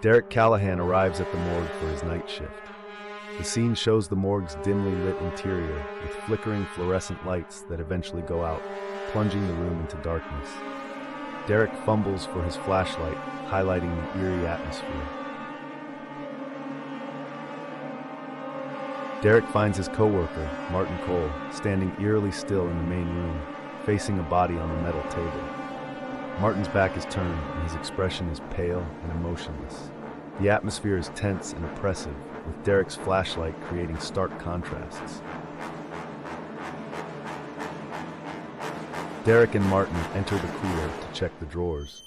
Derek Callahan arrives at the morgue for his night shift. The scene shows the morgue's dimly lit interior with flickering fluorescent lights that eventually go out, plunging the room into darkness. Derek fumbles for his flashlight, highlighting the eerie atmosphere. Derek finds his co-worker, Martin Cole, standing eerily still in the main room, facing a body on a metal table. Martin's back is turned, and his expression is pale and emotionless. The atmosphere is tense and oppressive, with Derek's flashlight creating stark contrasts. Derek and Martin enter the cooler to check the drawers.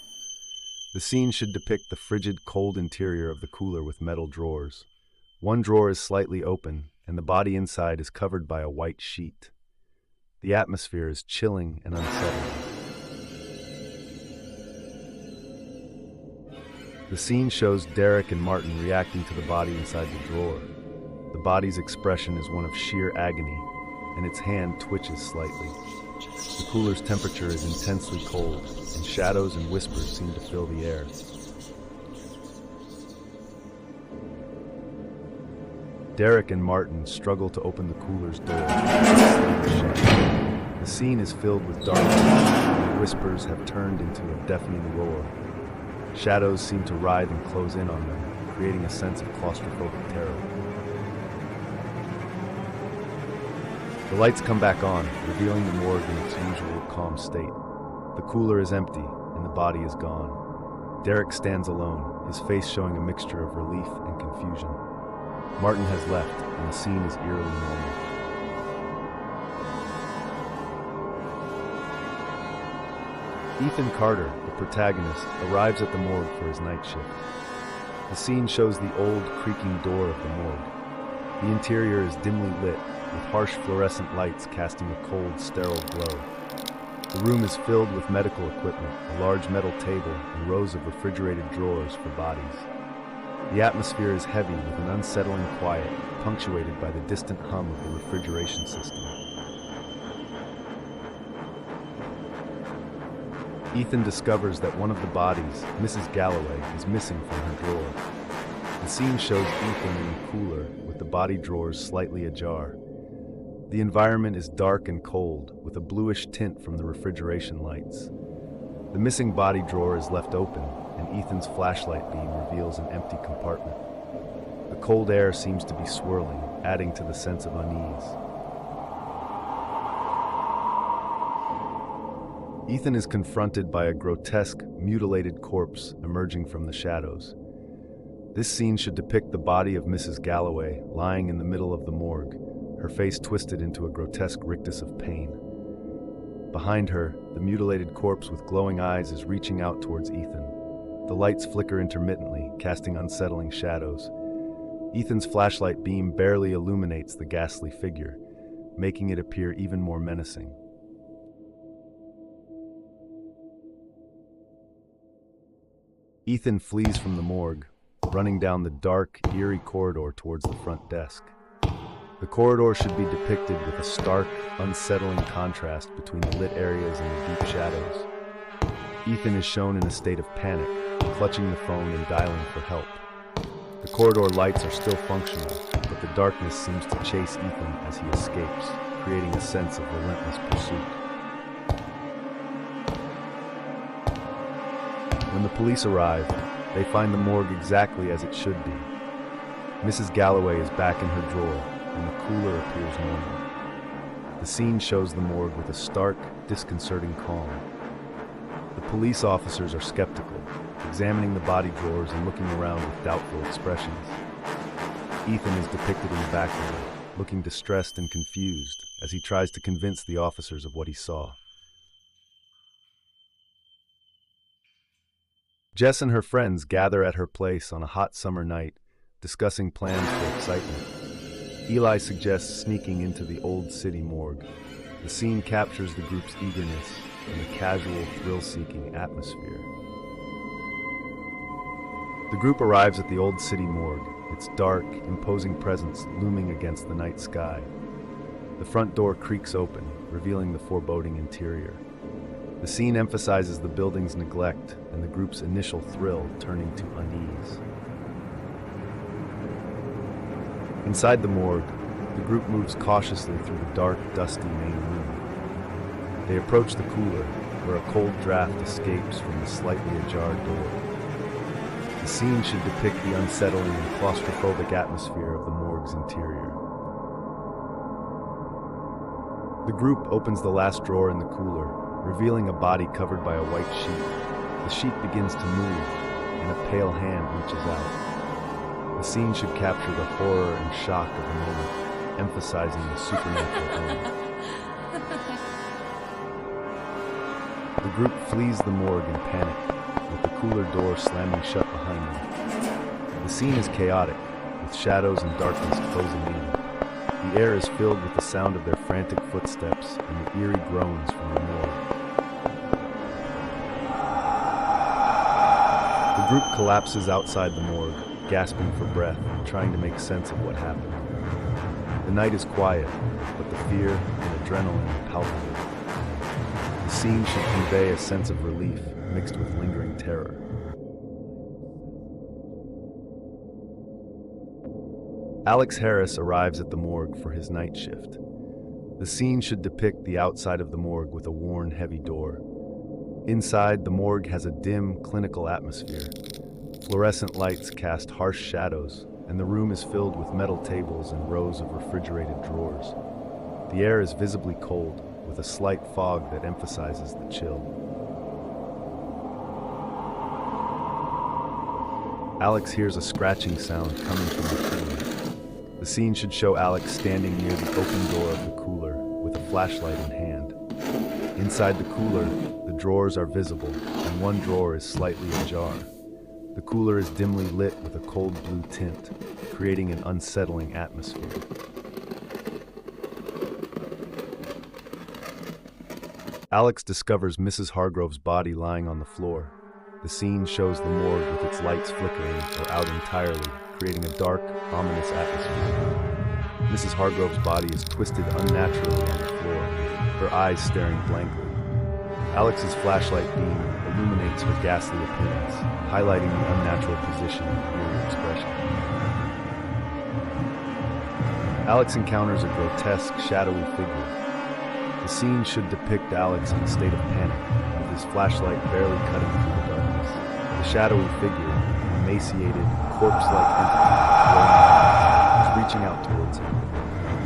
The scene should depict the frigid, cold interior of the cooler with metal drawers. One drawer is slightly open, and the body inside is covered by a white sheet. The atmosphere is chilling and unsettling. The scene shows Derek and Martin reacting to the body inside the drawer. The body's expression is one of sheer agony, and its hand twitches slightly. The cooler's temperature is intensely cold, and shadows and whispers seem to fill the air. Derek and Martin struggle to open the cooler's door. The scene is filled with darkness, and whispers have turned into a deafening roar. Shadows seem to writhe and close in on them, creating a sense of claustrophobic terror. The lights come back on, revealing the morgue in its usual calm state. The cooler is empty, and the body is gone. Derek stands alone, his face showing a mixture of relief and confusion. Martin has left, and the scene is eerily normal. Ethan Carter, the protagonist, arrives at the morgue for his night shift. The scene shows the old, creaking door of the morgue. The interior is dimly lit, with harsh fluorescent lights casting a cold, sterile glow. The room is filled with medical equipment, a large metal table, and rows of refrigerated drawers for bodies. The atmosphere is heavy with an unsettling quiet, punctuated by the distant hum of the refrigeration system. Ethan discovers that one of the bodies, Mrs. Galloway, is missing from her drawer. The scene shows Ethan in the cooler, with the body drawers slightly ajar. The environment is dark and cold, with a bluish tint from the refrigeration lights. The missing body drawer is left open, and Ethan's flashlight beam reveals an empty compartment. The cold air seems to be swirling, adding to the sense of unease. Ethan is confronted by a grotesque, mutilated corpse emerging from the shadows. This scene should depict the body of Mrs. Galloway lying in the middle of the morgue, her face twisted into a grotesque rictus of pain. Behind her, the mutilated corpse with glowing eyes is reaching out towards Ethan. The lights flicker intermittently, casting unsettling shadows. Ethan's flashlight beam barely illuminates the ghastly figure, making it appear even more menacing. Ethan flees from the morgue, running down the dark, eerie corridor towards the front desk. The corridor should be depicted with a stark, unsettling contrast between the lit areas and the deep shadows. Ethan is shown in a state of panic, clutching the phone and dialing for help. The corridor lights are still functional, but the darkness seems to chase Ethan as he escapes, creating a sense of relentless pursuit. When the police arrive, they find the morgue exactly as it should be. Mrs. Galloway is back in her drawer, and the cooler appears normal. The scene shows the morgue with a stark, disconcerting calm. The police officers are skeptical, examining the body drawers and looking around with doubtful expressions. Ethan is depicted in the background, looking distressed and confused as he tries to convince the officers of what he saw. Jess and her friends gather at her place on a hot summer night, discussing plans for excitement. Eli suggests sneaking into the old city morgue. The scene captures the group's eagerness and the casual, thrill-seeking atmosphere. The group arrives at the old city morgue, its dark, imposing presence looming against the night sky. The front door creaks open, revealing the foreboding interior. The scene emphasizes the building's neglect and the group's initial thrill turning to unease. Inside the morgue, the group moves cautiously through the dark, dusty main room. They approach the cooler, where a cold draft escapes from the slightly ajar door. The scene should depict the unsettling and claustrophobic atmosphere of the morgue's interior. The group opens the last drawer in the cooler, revealing a body covered by a white sheet. The sheet begins to move, and a pale hand reaches out. The scene should capture the horror and shock of the moment, emphasizing the supernatural element. The group flees the morgue in panic, with the cooler door slamming shut behind them. The scene is chaotic, with shadows and darkness closing in. The air is filled with the sound of their frantic footsteps and the eerie groans from the morgue. The group collapses outside the morgue, gasping for breath, trying to make sense of what happened. The night is quiet, but the fear and adrenaline are palpable. The scene should convey a sense of relief mixed with lingering terror. Alex Harris arrives at the morgue for his night shift. The scene should depict the outside of the morgue with a worn, heavy door. Inside, the morgue has a dim, clinical atmosphere. Fluorescent lights cast harsh shadows, and the room is filled with metal tables and rows of refrigerated drawers. The air is visibly cold, with a slight fog that emphasizes the chill. Alex hears a scratching sound coming from the cooler. The scene should show Alex standing near the open door of the cooler, with a flashlight in hand. Inside the cooler, the drawers are visible, and one drawer is slightly ajar. The cooler is dimly lit with a cold blue tint, creating an unsettling atmosphere. Alex discovers Mrs. Hargrove's body lying on the floor. The scene shows the morgue with its lights flickering or out entirely, creating a dark, ominous atmosphere. Mrs. Hargrove's body is twisted unnaturally on the floor, her eyes staring blankly. Alex's flashlight beam illuminates her ghastly appearance, highlighting the unnatural position and eerie expression. Alex encounters a grotesque, shadowy figure. The scene should depict Alex in a state of panic, with his flashlight barely cutting through the darkness. The shadowy figure, an emaciated, corpse-like entity, is reaching out towards him.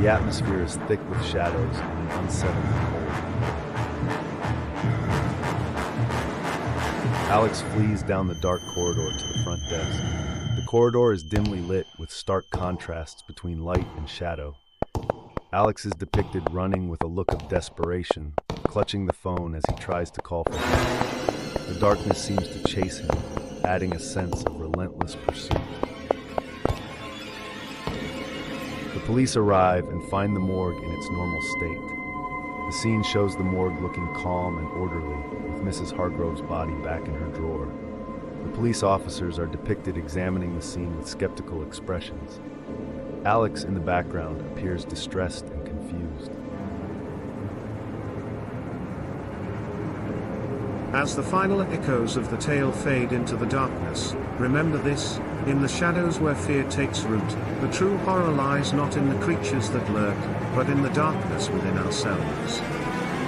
The atmosphere is thick with shadows and an unsettling cold. Alex flees down the dark corridor to the front desk. The corridor is dimly lit with stark contrasts between light and shadow. Alex is depicted running with a look of desperation, clutching the phone as he tries to call for help. The darkness seems to chase him, adding a sense of relentless pursuit. The police arrive and find the morgue in its normal state. The scene shows the morgue looking calm and orderly, with Mrs. Hargrove's body back in her drawer. The police officers are depicted examining the scene with skeptical expressions. Alex, in the background, appears distressed and confused. As the final echoes of the tale fade into the darkness, remember this: in the shadows where fear takes root, the true horror lies not in the creatures that lurk, but in the darkness within ourselves.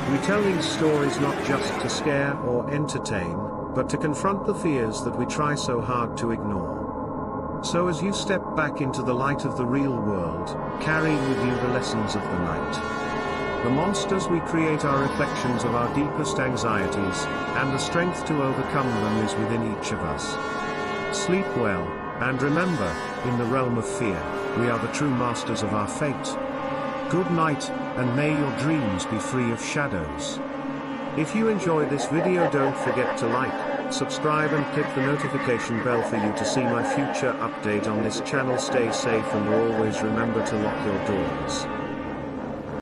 We tell these stories not just to scare or entertain, but to confront the fears that we try so hard to ignore. So as you step back into the light of the real world, carry with you the lessons of the night. The monsters we create are reflections of our deepest anxieties, and the strength to overcome them is within each of us. Sleep well, and remember, in the realm of fear, we are the true masters of our fate. Good night, and may your dreams be free of shadows. If you enjoyed this video, don't forget to like, subscribe and click the notification bell for you to see my future update on this channel. Stay safe and always remember to lock your doors.